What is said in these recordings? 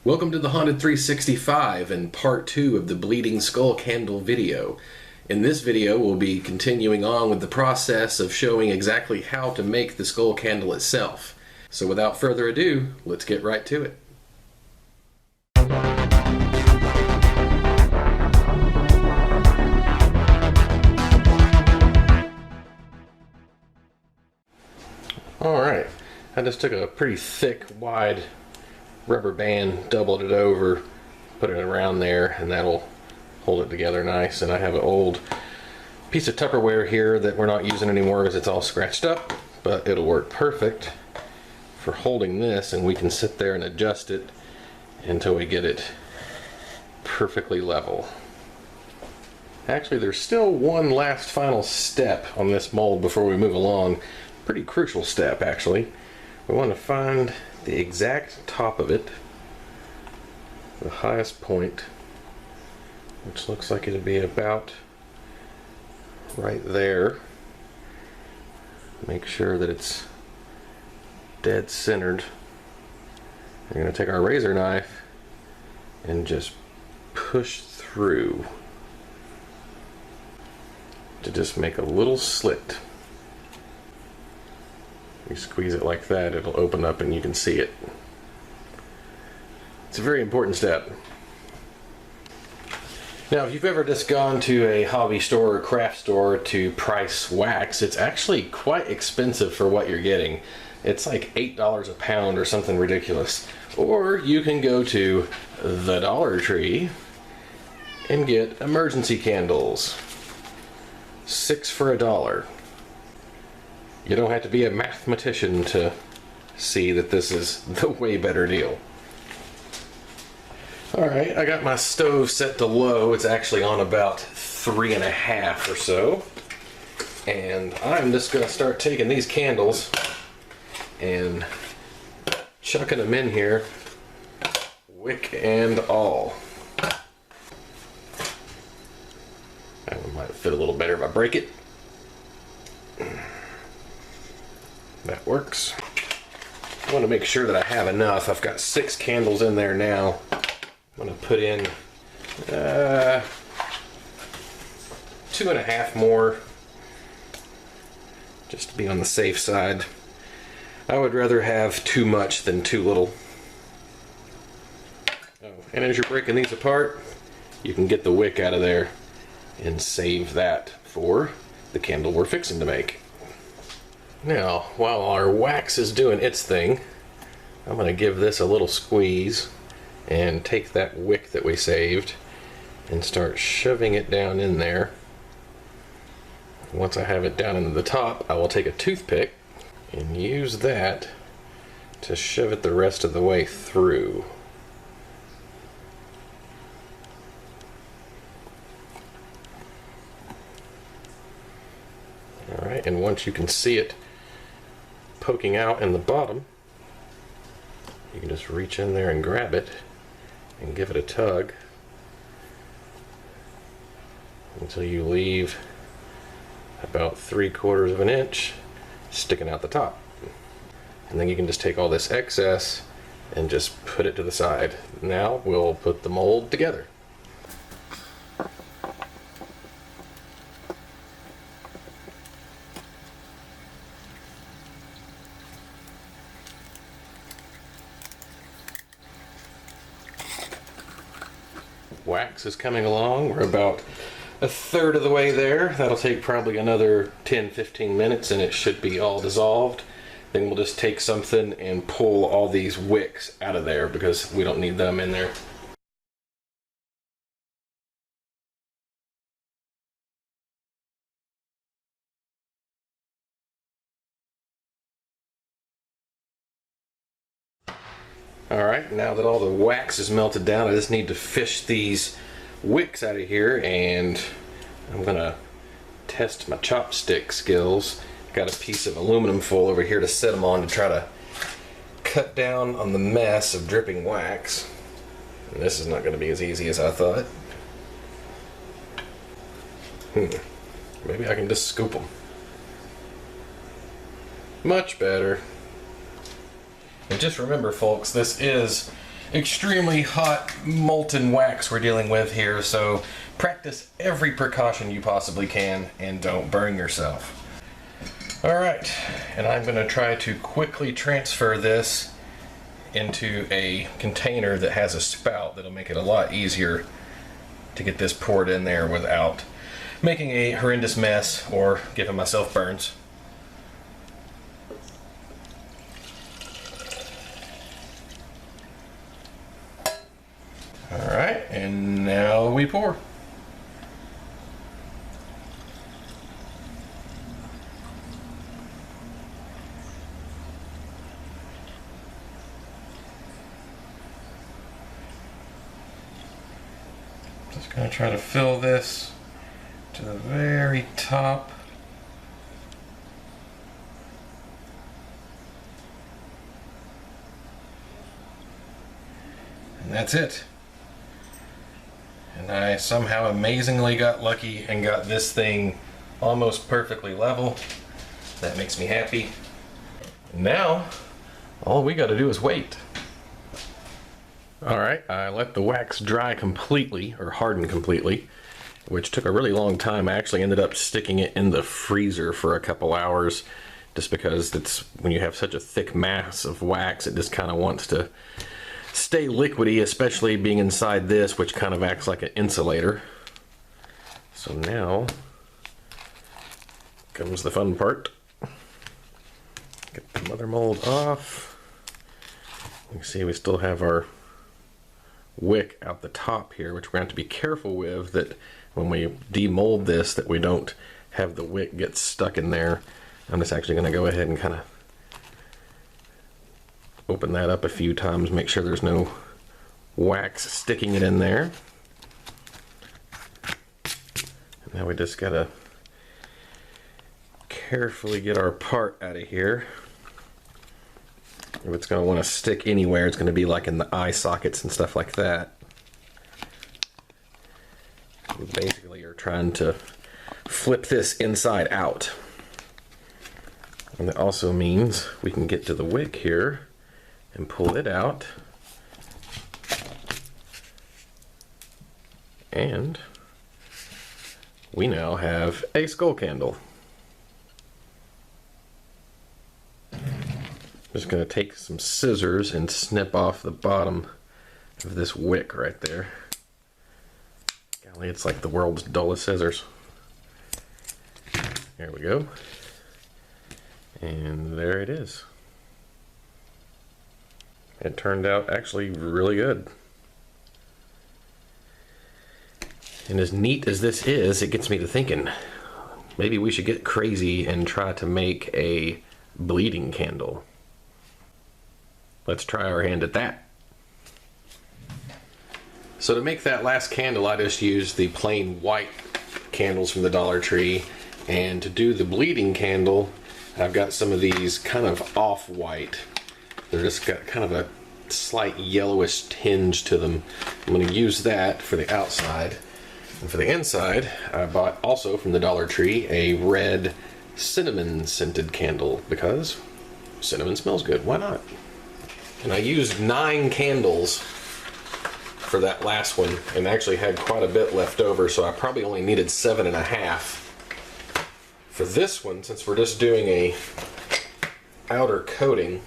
Welcome to the Haunted 365 and part 2 of the Bleeding Skull Candle video. In this video we'll be continuing on with the process of showing exactly how to make the skull candle itself. So without further ado, let's get right to it. Alright, I just took a pretty thick, wide rubber band, doubled it over, put it around there, and that'll hold it together nice. And I have an old piece of Tupperware here that we're not using anymore because it's all scratched up, but it'll work perfect for holding this, and we can sit there and adjust it until we get it perfectly level. Actually, there's still one last final step on this mold before we move along. Pretty crucial step, actually. We want to find the exact top of it, the highest point, which looks like it'd be about right there. Make sure that it's dead centered. We're going to take our razor knife and just push through to just make a little slit. You squeeze it like that, it'll open up and you can see it. It's a very important step. Now, if you've ever just gone to a hobby store or craft store to price wax, it's actually quite expensive for what you're getting. It's like $8 a pound or something ridiculous. Or you can go to the Dollar Tree and get emergency candles. 6 for $1. You don't have to be a mathematician to see that this is the way better deal. Alright, I got my stove set to low. It's actually on about 3.5 or so. And I'm just going to start taking these candles and chucking them in here, wick and all. That one might fit a little better if I break it. That works. I want to make sure that I have enough. I've got 6 candles in there now. I'm going to put in 2.5 more, just to be on the safe side. I would rather have too much than too little. Oh, and as you're breaking these apart, you can get the wick out of there and save that for the candle we're fixing to make. Now, while our wax is doing its thing, I'm going to give this a little squeeze and take that wick that we saved and start shoving it down in there. Once I have it down into the top, I will take a toothpick and use that to shove it the rest of the way through. Alright, and once you can see it poking out in the bottom, you can just reach in there and grab it and give it a tug until you leave about 3/4 of an inch sticking out the top. And then you can just take all this excess and just put it to the side. Now we'll put the mold together. Wax is coming along. We're about 1/3 of the way there. That'll take probably another 10-15 minutes and it should be all dissolved. Then we'll just take something and pull all these wicks out of there because we don't need them in there. Alright, now that all the wax is melted down, I just need to fish these wicks out of here, and I'm gonna test my chopstick skills. Got a piece of aluminum foil over here to set them on to try to cut down on the mess of dripping wax. And this is not going to be as easy as I thought. Maybe I can just scoop them. Much better. And just remember, folks, this is extremely hot molten wax we're dealing with here, so practice every precaution you possibly can and don't burn yourself. Alright, and I'm going to try to quickly transfer this into a container that has a spout that'll make it a lot easier to get this poured in there without making a horrendous mess or giving myself burns. Alright, and now we pour. Just going to try to fill this to the very top. And that's it. And I somehow amazingly got lucky and got this thing almost perfectly level. That makes me happy. Now, all we got to do is wait. Alright, I let the wax dry completely, or harden completely, which took a really long time. I actually ended up sticking it in the freezer for a couple hours, just because it's, when you have such a thick mass of wax, it just kind of wants to stay liquidy, especially being inside this, which kind of acts like an insulator. So now comes the fun part. Get the mother mold off. You can see we still have our wick out the top here, which we're going to have to be careful with, that when we demold this, that we don't have the wick get stuck in there. I'm just actually going to go ahead and kind of open that up a few times, make sure there's no wax sticking it in there. And now we just got to carefully get our part out of here. If it's going to want to stick anywhere, it's going to be like in the eye sockets and stuff like that. We basically are trying to flip this inside out. And that also means we can get to the wick here and pull it out. And we now have a skull candle. I'm just going to take some scissors and snip off the bottom of this wick right there. Golly, it's like the world's dullest scissors. There we go. And there it is. It turned out actually really good. And as neat as this is, it gets me to thinking, maybe we should get crazy and try to make a bleeding candle. Let's try our hand at that. So to make that last candle, I just used the plain white candles from the Dollar Tree. And to do the bleeding candle, I've got some of these kind of off-white. They're just got kind of a slight yellowish tinge to them. I'm going to use that for the outside. And for the inside, I bought also from the Dollar Tree a red cinnamon scented candle, because cinnamon smells good. Why not? And I used 9 candles for that last one, and actually had quite a bit left over, so I probably only needed 7.5. For this one, since we're just doing a outer coating,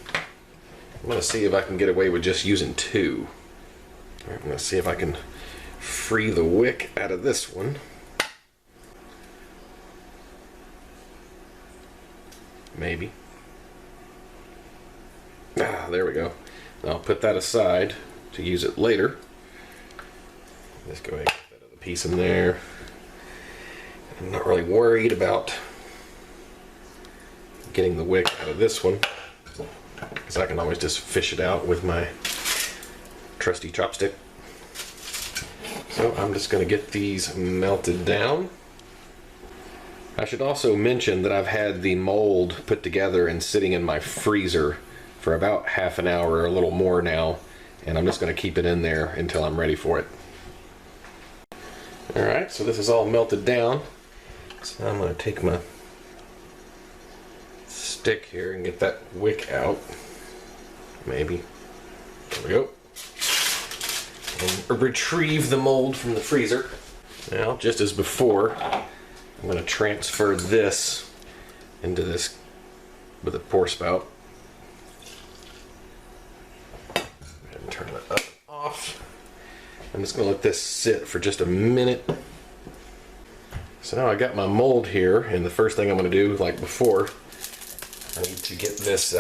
I'm going to see if I can get away with just using 2. I'm going to see if I can free the wick out of this one. Maybe. Ah, there we go. I'll put that aside to use it later. Let's go ahead and get that other piece in there. I'm not really worried about getting the wick out of this one, because I can always just fish it out with my trusty chopstick. So I'm just going to get these melted down. I should also mention that I've had the mold put together and sitting in my freezer for about half an hour or a little more now, and I'm just going to keep it in there until I'm ready for it. Alright, so this is all melted down. So now I'm going to take my stick here and get that wick out. Maybe. There we go. and retrieve the mold from the freezer. Now, just as before, I'm going to transfer this into this with a pour spout. And turn it up and off. I'm just going to let this sit for just a minute. So now I got my mold here, and the first thing I'm going to do, like before, I need to get this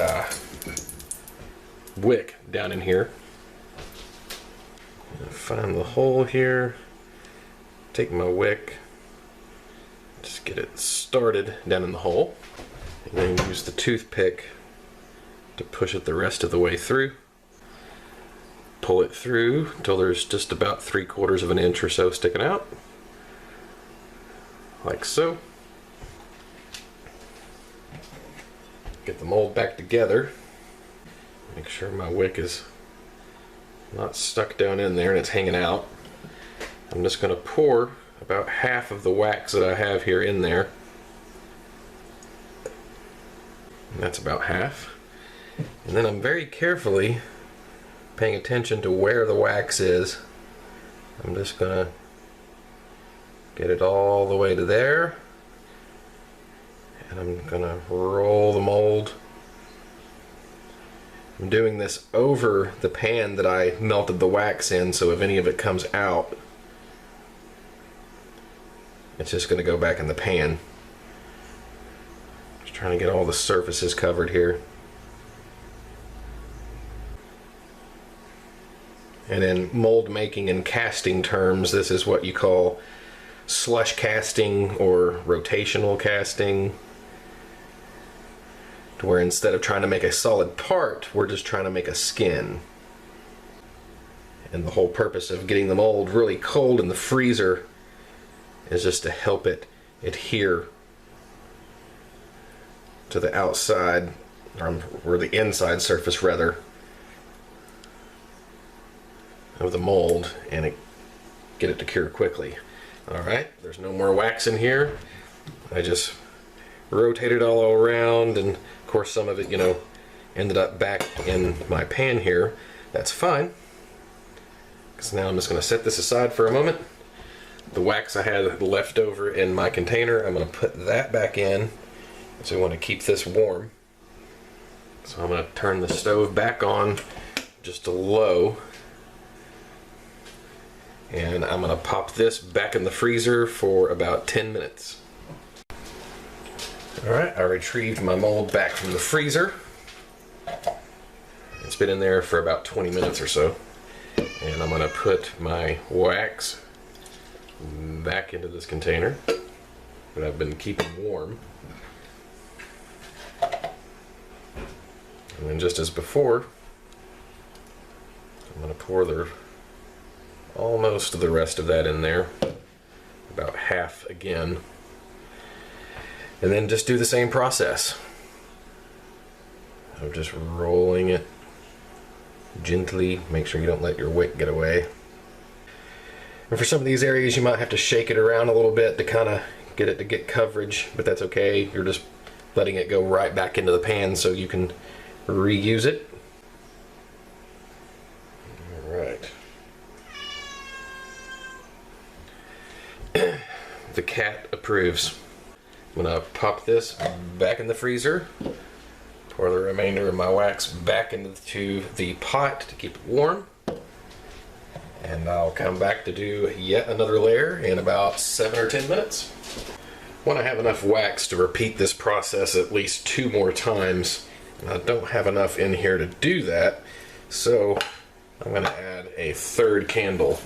wick down in here. Find the hole here, take my wick, just get it started down in the hole, and then use the toothpick to push it the rest of the way through. Pull it through until there's just about 3/4 of an inch or so sticking out, like so. Get the mold back together. Make sure my wick is not stuck down in there and it's hanging out. I'm just going to pour about half of the wax that I have here in there. And that's about half. And then I'm very carefully paying attention to where the wax is. I'm just going to get it all the way to there. And I'm going to roll the mold. I'm doing this over the pan that I melted the wax in, so if any of it comes out, it's just going to go back in the pan. Just trying to get all the surfaces covered here. And in mold making and casting terms, this is what you call slush casting or rotational casting, where instead of trying to make a solid part, we're just trying to make a skin. And the whole purpose of getting the mold really cold in the freezer is just to help it adhere to the outside, or the inside surface rather, of the mold, and get it to cure quickly. Alright, there's no more wax in here. I just rotated all around, and of course some of it, ended up back in my pan here. That's fine, because now I'm just going to set this aside for a moment. The wax I had left over in my container, I'm going to put that back in, so we want to keep this warm. So I'm going to turn the stove back on just to low, and I'm going to pop this back in the freezer for about 10 minutes. Alright, I retrieved my mold back from the freezer. It's been in there for about 20 minutes or so. And I'm going to put my wax back into this container that I've been keeping warm. And then just as before, I'm going to pour almost the rest of that in there, about half again. And then just do the same process of just rolling it gently. Make sure you don't let your wick get away. And for some of these areas you might have to shake it around a little bit to kind of get it to get coverage, but that's okay. You're just letting it go right back into the pan so you can reuse it. Alright. The cat approves. I'm going to pop this back in the freezer, pour the remainder of my wax back into the pot to keep it warm, and I'll come back to do yet another layer in about 7 or 10 minutes. When I have enough wax to repeat this process at least 2 more times, and I don't have enough in here to do that, so I'm going to add a 3rd candle,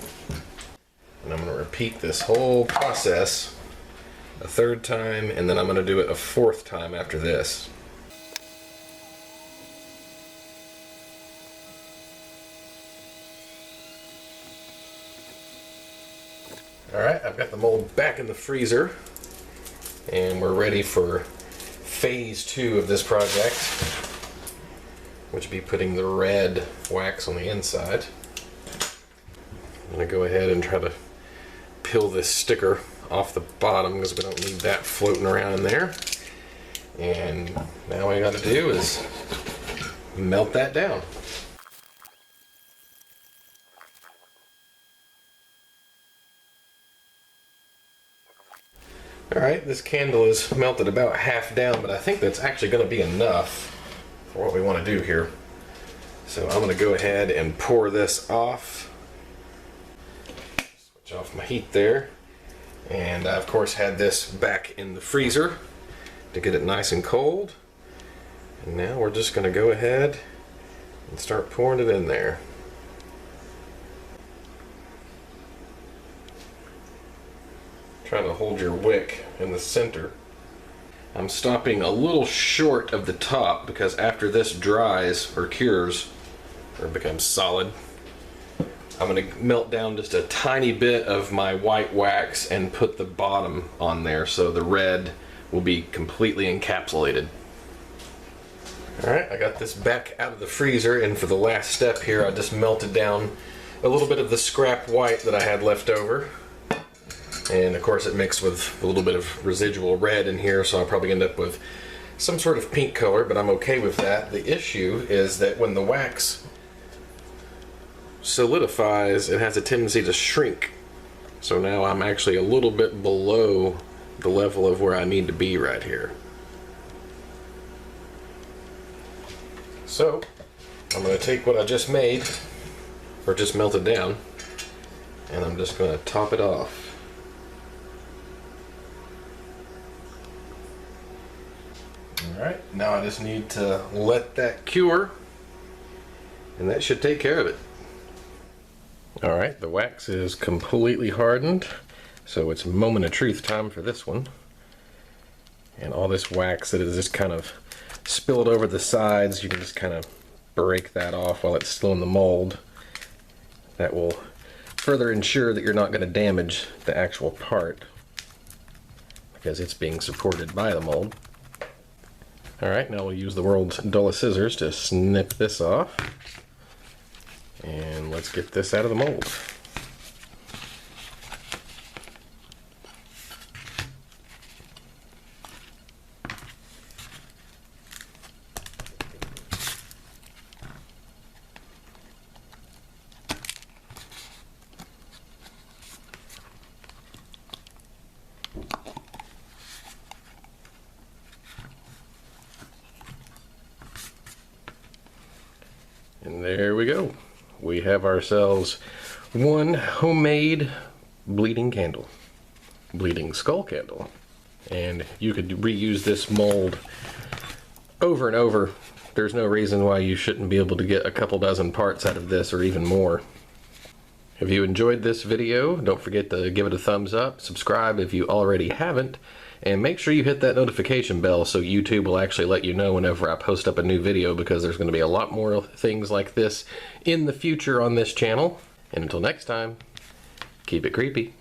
and I'm going to repeat this whole process a 3rd time, and then I'm going to do it a 4th time after this. Alright, I've got the mold back in the freezer, and we're ready for phase 2 of this project, which would be putting the red wax on the inside. I'm going to go ahead and try to peel this sticker off the bottom because we don't need that floating around in there. And now all I got to do is melt that down. Alright, this candle is melted about half down, but I think that's actually going to be enough for what we want to do here. So I'm going to go ahead and pour this off. Switch off my heat there. And I of course had this back in the freezer to get it nice and cold. And now we're just going to go ahead and start pouring it in there. Try to hold your wick in the center. I'm stopping a little short of the top because after this dries or cures or becomes solid, I'm going to melt down just a tiny bit of my white wax and put the bottom on there so the red will be completely encapsulated. Alright, I got this back out of the freezer, and for the last step here I just melted down a little bit of the scrap white that I had left over. And of course it mixed with a little bit of residual red in here, so I'll probably end up with some sort of pink color, but I'm okay with that. The issue is that when the wax solidifies, it has a tendency to shrink. So now I'm actually a little bit below the level of where I need to be right here. So I'm going to take what I just made, or just melted down, and I'm just going to top it off. Alright, now I just need to let that cure, and that should take care of it. Alright, the wax is completely hardened, so it's moment of truth time for this one. And all this wax that is just kind of spilled over the sides, you can just kind of break that off while it's still in the mold. That will further ensure that you're not going to damage the actual part because it's being supported by the mold. Alright, now we'll use the world's dullest scissors to snip this off. And let's get this out of the mold. And there we go. We have ourselves one homemade bleeding candle. Bleeding skull candle. And you could reuse this mold over and over. There's no reason why you shouldn't be able to get a couple dozen parts out of this or even more. If you enjoyed this video, don't forget to give it a thumbs up, subscribe if you already haven't, and make sure you hit that notification bell so YouTube will actually let you know whenever I post up a new video, because there's going to be a lot more things like this in the future on this channel. And until next time, keep it creepy.